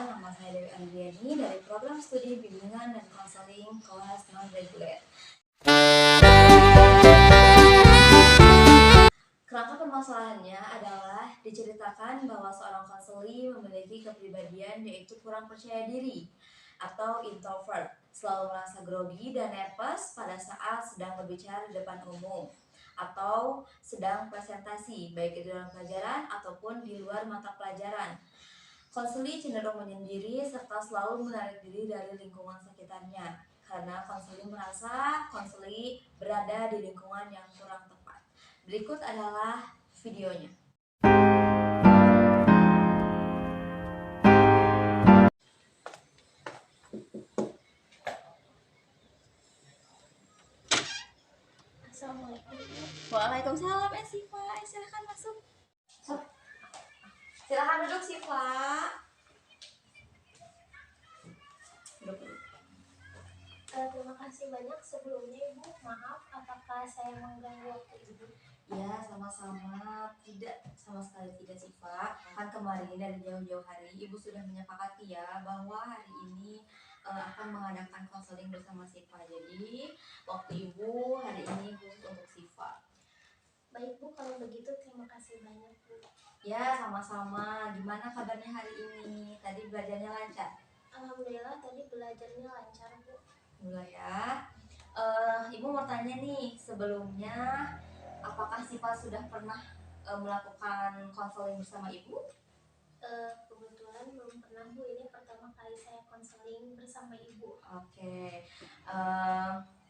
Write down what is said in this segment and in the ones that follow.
nama saya Dewi Andriani dari Program Studi Bimbingan dan Konseling kelas non-reguler. Kerangka permasalahannya adalah diceritakan bahwa seorang konseli memiliki kepribadian yaitu kurang percaya diri atau introvert, selalu merasa grogi dan nervous pada saat sedang berbicara di depan umum atau sedang presentasi, baik itu dalam pelajaran ataupun di luar mata pelajaran. Konseli cenderung menyendiri serta selalu menarik diri dari lingkungan sekitarnya karena konseli merasa konseli berada di lingkungan yang kurang tepat. Berikut adalah videonya. Assalamualaikum. Waalaikumsalam, Siva. Silahkan masuk. Silahkan duduk, Siva. Terima kasih banyak sebelumnya Ibu. Maaf, apakah saya mengganggu waktu Ibu? Ya, sama-sama. Tidak, sama sekali tidak, Siva. Kan kemarin dari jauh-jauh hari Ibu sudah menyepakati ya bahwa hari ini akan mengadakan konseling bersama Siva. Jadi waktu Ibu hari ini khusus untuk Siva. Baik Bu, kalau begitu terima kasih banyak Bu. Ya, sama-sama. Gimana kabarnya hari ini? Tadi belajarnya lancar? Alhamdulillah tadi belajarnya lancar Bu. Mulai ya. Ibu mau tanya nih, sebelumnya apakah Siva sudah pernah melakukan konseling bersama Ibu? Kebetulan belum pernah Bu, ini pertama kali saya konseling bersama Ibu. Oke.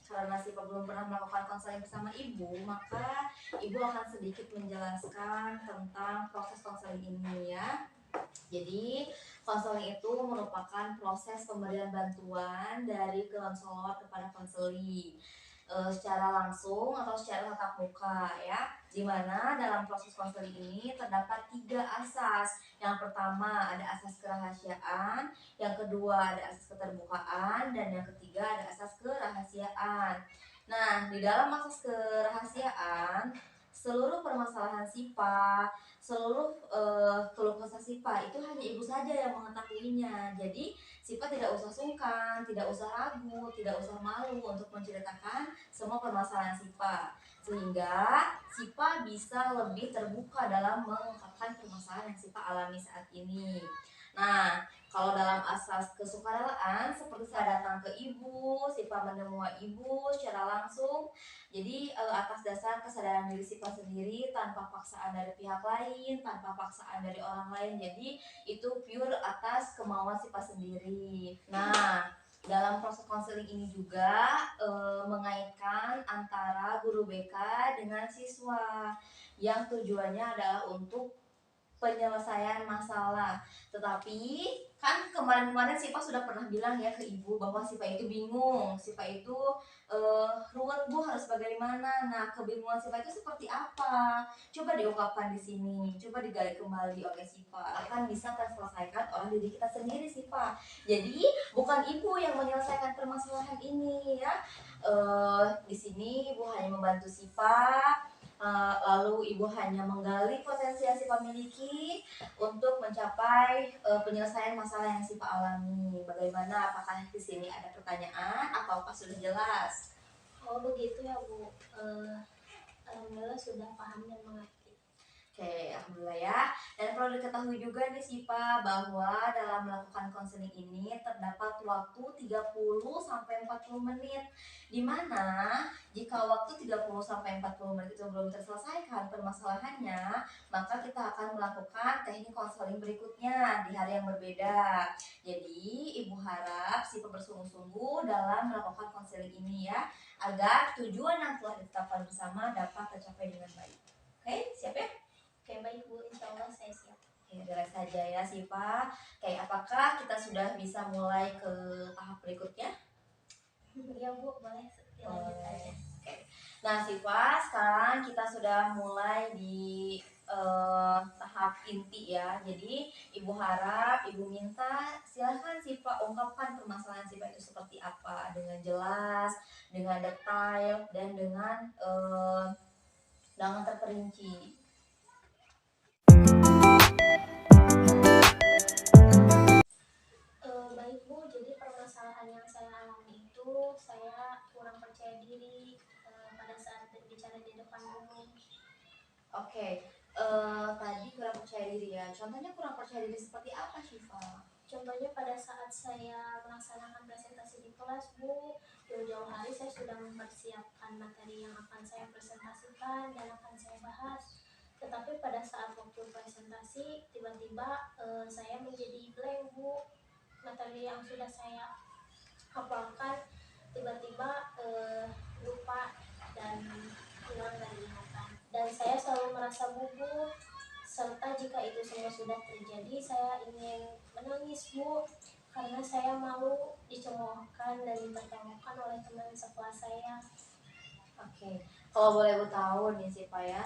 Karena Siva belum pernah melakukan konseling bersama Ibu, maka Ibu akan sedikit menjelaskan tentang proses konseling ini ya. Jadi konseling itu merupakan proses pemberian bantuan dari konselor kepada konseli secara langsung atau secara tatap muka ya. Dimana dalam proses konseling ini terdapat 3 asas. Yang pertama ada asas kerahasiaan, yang kedua ada asas keterbukaan, dan yang ketiga ada asas kerahasiaan. Nah, di dalam asas kerahasiaan, seluruh permasalahan Siva, seluruh keluh kesah Siva itu hanya Ibu saja yang mengetahuinya. Jadi Siva tidak usah sungkan, tidak usah ragu, tidak usah malu untuk menceritakan semua permasalahan Siva, sehingga Siva bisa lebih terbuka dalam mengungkapkan permasalahan yang Siva alami saat ini. Nah, kalau dalam asas kesukarelaan seperti saya datang ke Ibu, Siva menemui Ibu secara langsung. Jadi atas dasar kesadaran diri Siva sendiri tanpa paksaan dari pihak lain, tanpa paksaan dari orang lain. Jadi itu pure atas kemauan Siva sendiri. Nah, dalam proses konseling ini juga mengaitkan antara guru BK dengan siswa yang tujuannya adalah untuk penyelesaian masalah. Tetapi kan kemarin-kemarin Siva sudah pernah bilang ya ke Ibu bahwa Siva itu bingung, Siva itu ruwet Bu, harus bagaimana. Nah, kebingungan Siva itu seperti apa? Coba diungkapkan di sini, coba digali kembali oleh Siva. Akan bisa terselesaikan oleh diri kita sendiri, Siva. Jadi bukan Ibu yang menyelesaikan permasalahan ini ya. Di sini Ibu hanya membantu Siva. Lalu Ibu hanya menggali potensi yang Siva miliki untuk mencapai penyelesaian masalah yang Siva alami. Bagaimana? Apakah di sini ada pertanyaan ataukah sudah jelas? Oh begitu ya Bu. Alhamdulillah sudah paham dan mengerti. Oke, alhamdulillah ya. Dan perlu diketahui juga nih Siva bahwa dalam melakukan konseling ini terdapat waktu 30 sampai 40 menit. Di mana jika waktu 30 sampai 40 menit itu belum terselesaikan permasalahannya, maka kita akan melakukan teknik konseling berikutnya di hari yang berbeda. Jadi, Ibu harap Siva bersungguh-sungguh dalam melakukan konseling ini ya, agar tujuan yang telah ditetapkan bersama dapat tercapai dengan baik. Oke, siap ya? Oke baik Bu, insya Allah saya siap. Oke, relax saja ya Siva. Oke, apakah kita sudah bisa mulai ke tahap berikutnya? Ya Bu, boleh lanjut aja. Oke. Nah Siva, sekarang kita sudah mulai di tahap inti ya. Jadi Ibu harap, Ibu minta silahkan Siva ungkapkan permasalahan Siva itu seperti apa dengan jelas, dengan detail, dan dengan terperinci. saya kurang percaya diri pada saat berbicara di depan umum. Oke, tadi kurang percaya diri ya. Contohnya kurang percaya diri seperti apa, Syifa? Contohnya pada saat saya melaksanakan presentasi di kelas, Bu, jauh-jauh hari saya sudah mempersiapkan materi yang akan saya presentasikan dan akan saya bahas. Tetapi pada saat waktu presentasi, tiba-tiba saya menjadi blank, Bu. Materi yang sudah saya hafalkan tiba-tiba lupa dan hilang dari ingatan. Dan saya selalu merasa gugup, serta jika itu semua sudah terjadi, saya ingin menangis, Bu, karena saya malu dicemoohkan dan ditertawakan oleh teman sekelas saya. Oke, kalau boleh Bu tahu nih Syifa ya,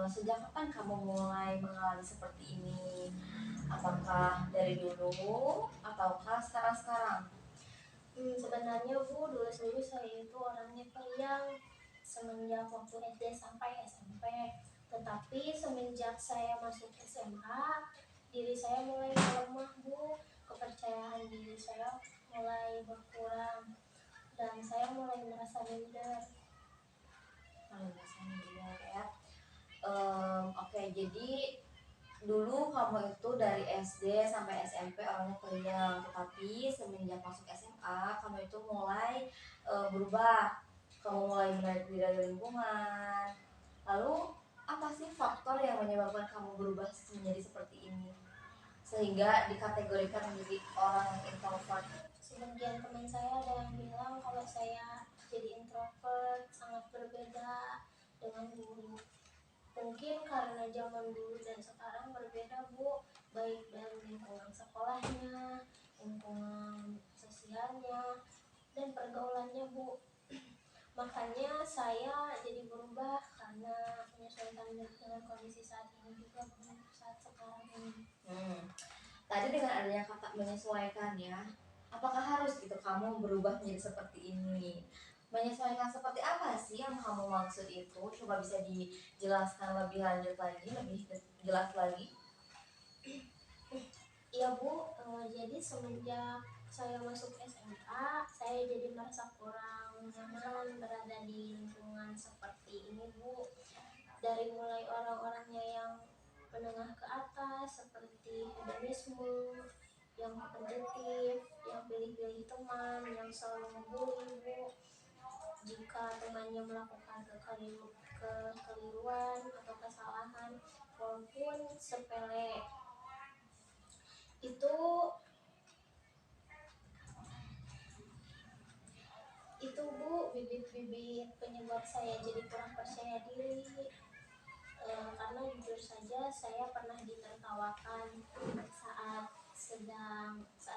sejak kapan kamu mulai mengalami seperti ini? Apakah dari dulu ataukah sekarang-sekarang? Sebenarnya, Bu, dulu saya itu orangnya pendiam semenjak waktu SD sampai SMP. Tetapi semenjak saya masuk SMA, diri saya mulai melemah, Bu. Kepercayaan diri saya mulai berkurang dan saya mulai merasa minder. Ya. Oke, jadi dulu kamu itu dari SD sampai SMP orangnya pendiam, tetapi semenjak masuk SMA kamu itu mulai berubah. Kamu mulai menarik diri dari lingkungan. Lalu apa sih faktor yang menyebabkan kamu berubah menjadi seperti ini? Sehingga dikategorikan menjadi orang yang introvert. Sebagian teman saya ada yang bilang kalau saya jadi introvert, sangat berbeda dengan dulu. Mungkin karena zaman dulu dan sekarang berbeda, Bu, baik dari lingkungan sekolahnya, lingkungan sosialnya, dan pergaulannya, Bu. Makanya saya jadi berubah karena menyesuaikan dengan kondisi saat ini juga, Bu, saat sekarang ini. Tadi dengan adanya kata menyesuaikan ya, apakah harus gitu kamu berubah menjadi seperti ini? Menyesuaikan seperti apa sih yang kamu maksud itu? Coba bisa dijelaskan lebih lanjut lagi, lebih jelas lagi. Iya, Bu, jadi semenjak saya masuk SMA, saya jadi merasa kurang nyaman berada di lingkungan seperti ini, Bu. Dari mulai orang-orangnya yang menengah ke atas seperti hedonisme, yang kompetitif, yang pilih-pilih teman, yang selalu membuli, Bu. Jika temannya melakukan kekeliruan atau kesalahan, walaupun sepele, itu Bu, bibit-bibit penyebab saya jadi kurang percaya diri. Karena jujur saja saya pernah ditertawakan saat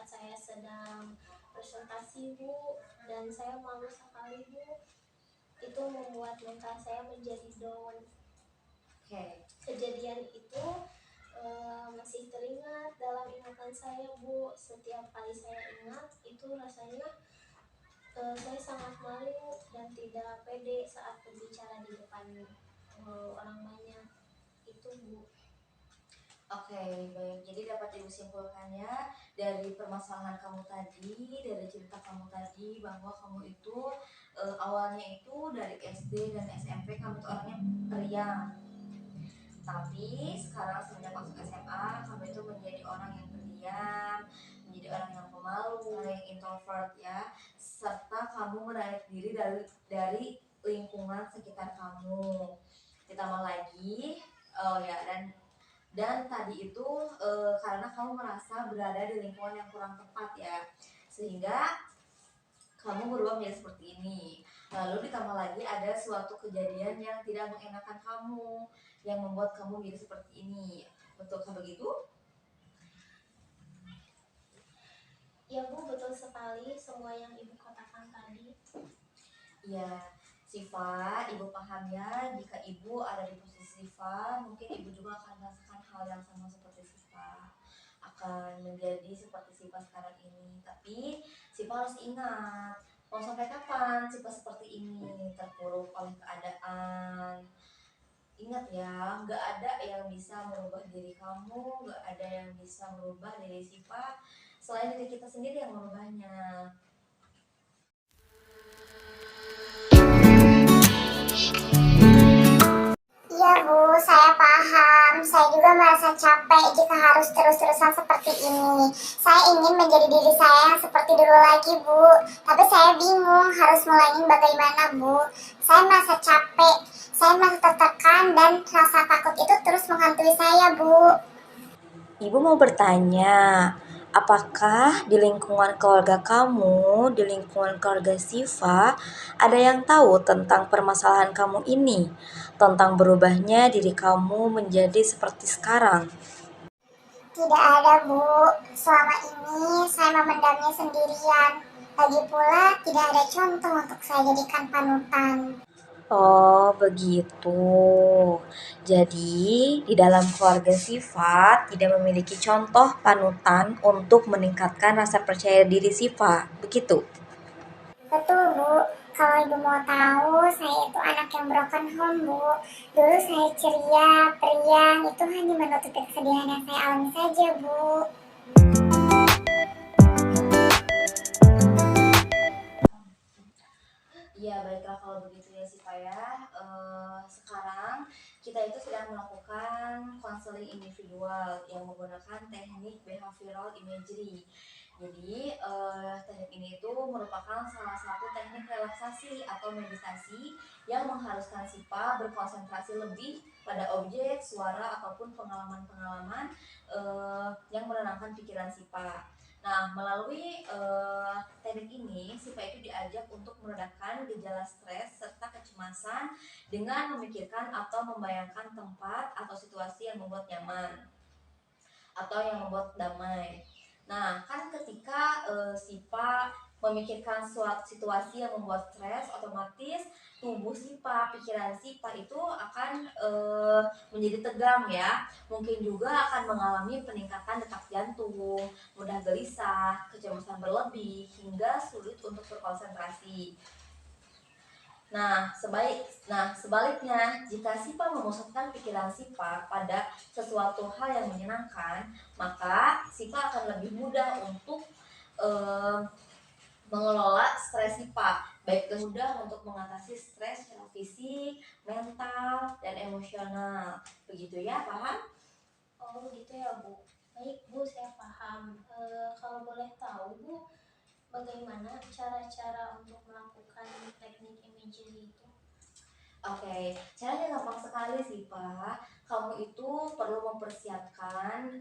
saya sedang presentasi, Bu, dan saya malu sekali, Bu. Itu membuat mental saya menjadi down. Kejadian itu masih teringat dalam ingatan saya, Bu. Setiap kali saya ingat itu rasanya saya sangat malu dan tidak pede saat berbicara di depan orang banyak. Itu, Bu. Oke, baik. Jadi dapat ibu simpulkannya dari permasalahan kamu tadi, dari cerita kamu tadi bahwa kamu itu awalnya itu dari SD dan SMP kamu itu orangnya periang. Tapi sekarang semenjak masuk SMA kamu itu menjadi orang yang pendiam, menjadi orang yang pemalu, orang yang introvert ya, serta kamu menarik diri dari lingkungan sekitar kamu. Ditambah lagi, oh ya, dan tadi itu karena kamu merasa berada di lingkungan yang kurang tepat ya, sehingga kamu berubah menjadi seperti ini. Lalu ditambah lagi ada suatu kejadian yang tidak mengenakan kamu, yang membuat kamu menjadi seperti ini. Betulkah begitu? Ya, Bu, betul sekali semua yang Ibu katakan tadi. Ya, Syifa, Ibu paham ya, jika Ibu ada di posisi Syifa, mungkin Ibu juga akan merasakan hal yang sama seperti Syifa, akan menjadi seperti Syifa sekarang ini. Tapi Syifa harus ingat, mau sampai kapan Syifa seperti ini, terpuruk oleh keadaan. Ingat ya, gak ada yang bisa merubah diri kamu, gak ada yang bisa merubah diri Syifa selain diri kita sendiri yang merubahnya. Iya Bu, saya paham. Saya juga merasa capek jika harus terus-terusan seperti ini. Saya ingin menjadi diri saya yang seperti dulu lagi Bu. Tapi saya bingung harus mulainya bagaimana Bu. Saya merasa capek, saya merasa tertekan dan rasa takut itu terus menghantui saya Bu. Ibu mau bertanya, apakah di lingkungan keluarga kamu, di lingkungan keluarga Siva, ada yang tahu tentang permasalahan kamu ini, tentang berubahnya diri kamu menjadi seperti sekarang? Tidak ada Bu, selama ini saya memendamnya sendirian. Lagi pula tidak ada contoh untuk saya jadikan panutan. Oh, begitu. Jadi, di dalam keluarga Siva tidak memiliki contoh panutan untuk meningkatkan rasa percaya diri Siva. Begitu. Betul Bu, kalau Ibu mau tahu, saya itu anak yang broken home Bu. Dulu saya ceria, periang, itu hanya menutupi kesedihan yang saya alami saja Bu. Iya, baiklah kalau begitu ya Siva ya. Sekarang kita itu sedang melakukan konseling individual yang menggunakan teknik behavioral imagery. Jadi, teknik ini itu merupakan salah satu teknik relaksasi atau meditasi yang mengharuskan Siva berkonsentrasi lebih pada objek, suara, ataupun pengalaman-pengalaman yang menenangkan pikiran Siva. Nah, melalui teknik ini, Siva itu diajak untuk meredakan gejala stres serta kecemasan dengan memikirkan atau membayangkan tempat atau situasi yang membuat nyaman atau yang membuat damai. Nah, kan ketika Siva memikirkan suatu situasi yang membuat stres, otomatis tubuh Siva, pikiran Siva itu akan menjadi tegang ya. Mungkin juga akan mengalami peningkatan detak jantung, mudah gelisah, kecemasan berlebih, hingga sulit untuk berkonsentrasi. Sebaliknya, jika Siva memusatkan pikiran Siva pada sesuatu hal yang menyenangkan, maka Siva akan lebih mudah untuk mengelola stres Siva, baik mudah untuk mengatasi stres secara fisik, mental, dan emosional. Begitu ya, paham? Oh gitu ya Bu. Baik Bu, saya paham. Kalau boleh tahu Bu, bagaimana cara-cara untuk melakukan teknik imagery itu? Oke, caranya gampang sekali sih Pak. Kamu itu perlu mempersiapkan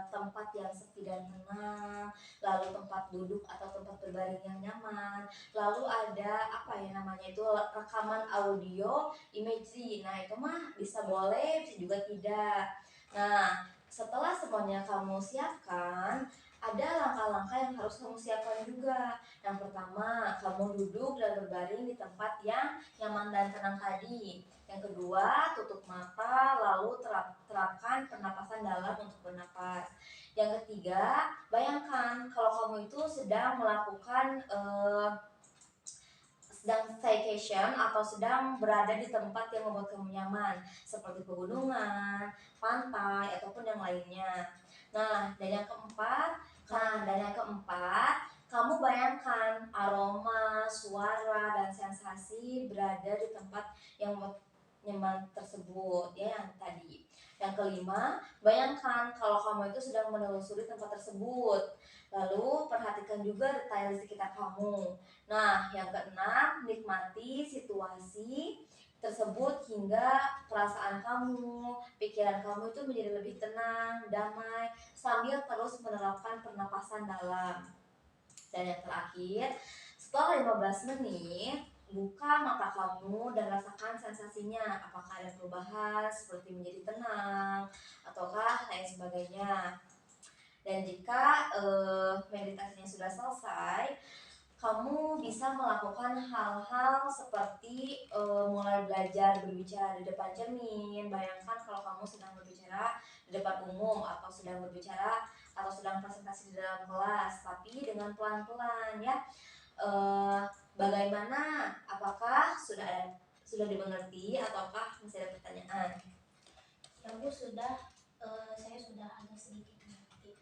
tempat yang sepi dan tenang, lalu tempat duduk atau tempat berbaring yang nyaman, lalu ada apa ya namanya itu rekaman audio imagery. Nah itu mah bisa boleh, bisa juga tidak. Nah setelah semuanya kamu siapkan, ada langkah-langkah yang harus kamu siapkan juga. Yang pertama, kamu duduk dan berbaring di tempat yang nyaman dan tenang tadi. Yang kedua, tutup mata lalu terapkan pernapasan dalam untuk bernapas. Yang ketiga, bayangkan kalau kamu itu sedang melakukan sedang staycation atau sedang berada di tempat yang membuat kamu nyaman, seperti pegunungan, pantai, ataupun yang lainnya. Dan yang keempat, kamu bayangkan aroma, suara, dan sensasi berada di tempat yang nyaman tersebut, ya yang tadi. Yang kelima, bayangkan kalau kamu itu sedang menelusuri tempat tersebut. Lalu perhatikan juga detail di sekitar kamu. Nah, yang keenam, nikmati situasi tersebut hingga perasaan kamu, pikiran kamu itu menjadi lebih tenang, damai, sambil terus menerapkan pernapasan dalam. Dan yang terakhir, setelah 15 menit, buka mata kamu dan rasakan sensasinya. Apakah ada perubahan seperti menjadi tenang ataukah lain sebagainya. Dan jika meditasinya sudah selesai, kamu bisa melakukan hal-hal seperti mulai belajar berbicara di depan cermin. Bayangkan kalau kamu sedang berbicara di depan umum atau sedang berbicara atau sedang presentasi di dalam kelas, tapi dengan pelan-pelan ya. Bagaimana? Apakah sudah dimengerti ataukah masih ada pertanyaan? Ya Bu, sudah. Saya sudah agak sedikit mengerti.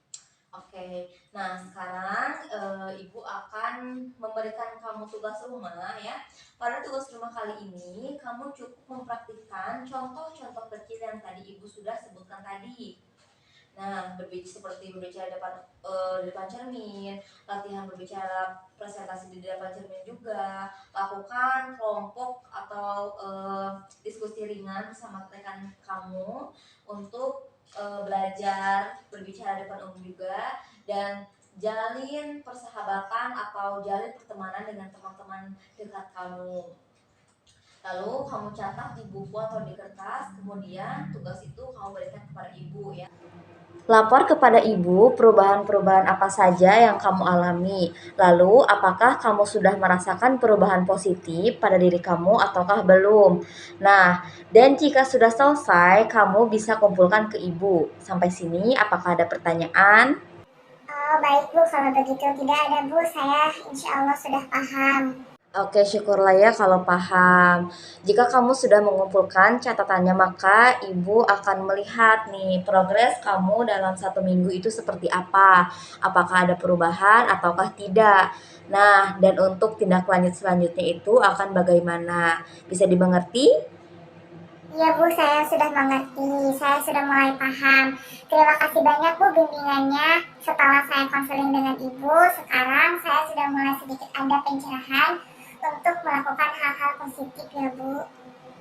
Oke, nah sekarang Ibu akan memberikan kamu tugas rumah ya. Pada tugas rumah kali ini, kamu cukup mempraktikkan contoh-contoh kecil yang tadi Ibu sudah sebutkan tadi. Nah, seperti berbicara di depan cermin, latihan berbicara presentasi di depan cermin juga, lakukan kelompok atau diskusi ringan bersama rekan kamu untuk belajar berbicara di depan umum juga, dan jalin persahabatan atau jalin pertemanan dengan teman-teman dekat kamu. Lalu kamu catat di buku atau di kertas, kemudian tugas itu kamu berikan kepada ibu ya. Lapor kepada ibu perubahan-perubahan apa saja yang kamu alami. Lalu, apakah kamu sudah merasakan perubahan positif pada diri kamu ataukah belum? Nah, dan jika sudah selesai, kamu bisa kumpulkan ke ibu. Sampai sini, apakah ada pertanyaan? Oh, baik Bu, kalau begitu tidak ada Bu, saya insya Allah sudah paham. Oke, syukurlah ya kalau paham. Jika kamu sudah mengumpulkan catatannya, maka ibu akan melihat nih progres kamu dalam 1 minggu itu seperti apa. Apakah ada perubahan ataukah tidak. Nah, dan untuk tindak lanjut selanjutnya itu akan bagaimana? Bisa dimengerti? Iya Bu, saya sudah mengerti, saya sudah mulai paham. Terima kasih banyak Bu bimbingannya. Setelah saya konseling dengan Ibu, sekarang saya sudah mulai sedikit ada pencerahan untuk melakukan hal-hal positif ya Bu.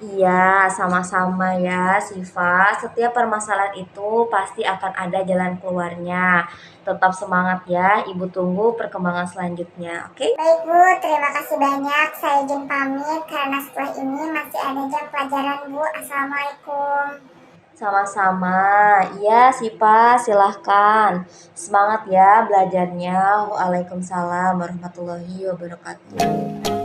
Iya, sama-sama ya, Siva. Setiap permasalahan itu pasti akan ada jalan keluarnya. Tetap semangat ya, Ibu tunggu perkembangan selanjutnya, oke? Baik Bu, terima kasih banyak. Saya izin pamit karena setelah ini masih ada jam pelajaran Bu. Assalamualaikum. Sama-sama. Iya, Siva, silahkan. Semangat ya belajarnya. Waalaikumsalam warahmatullahi wabarakatuh.